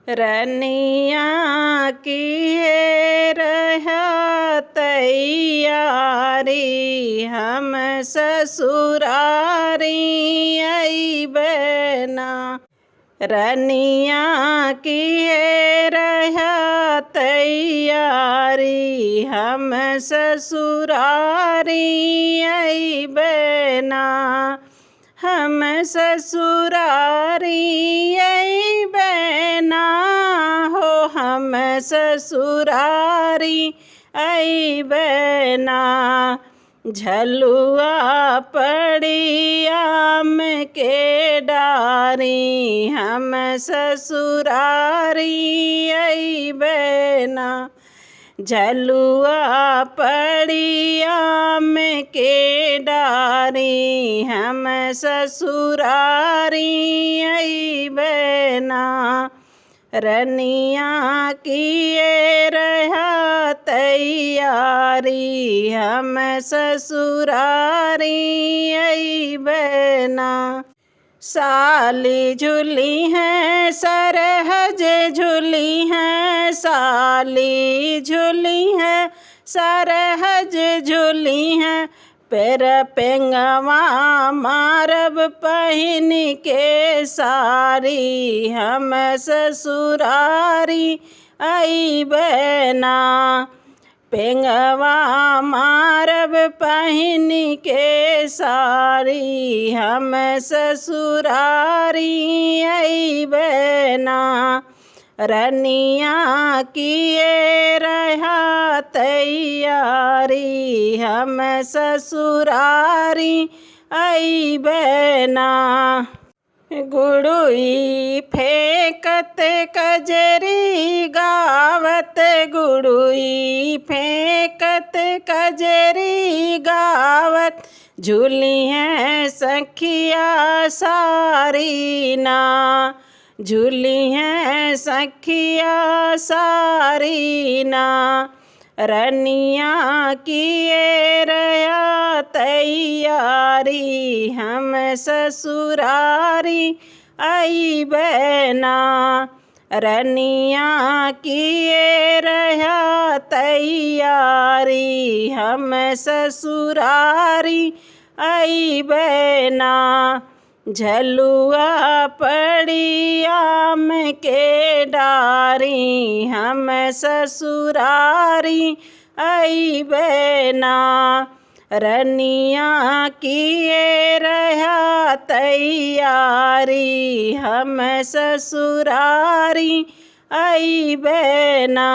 रनिया की रहा तैयारी हम ससुरारी अइबना। रनिया की रहा तैयारी हम ससुरारी अइबना। हम ससुरारी अइबना हो हम ससुरारी अइबना। झलुआ पड़ी आम के डारी हम ससुरारी अइबना। झलुआ पड़ी आम के डारी हम ससुरारी अइबना। रनिया की रहा तैयारी हम ससुरारी अइबना। साली झूली हैं सरहज झूली हैं साली झूली हैं सरहज झूली हैं। पैर पेंगवा मारब पहिन के सारी हम ससुरारी अइबना। पेंगवा मारब पहिन के सारी हम ससुरारी अइबना। रनिया की रहा तैयारी हम ससुरारी अइबना। गुड़ुई फेंकत कजरी गावत गुड़ुई फेंकत कजरी गावत। झूली हैं सखिया सारी ना झूली हैं सखिया सारी ना। रनिया की रहा तैयारी हम ससुरारी अइबना। रनिया की रहा तैयारी हम ससुरारी अइबना। झलुआ पड़ी आम के डारी हम ससुरारी अइबना। रनिया की रहा तैयारी हम ससुरारी अइबना।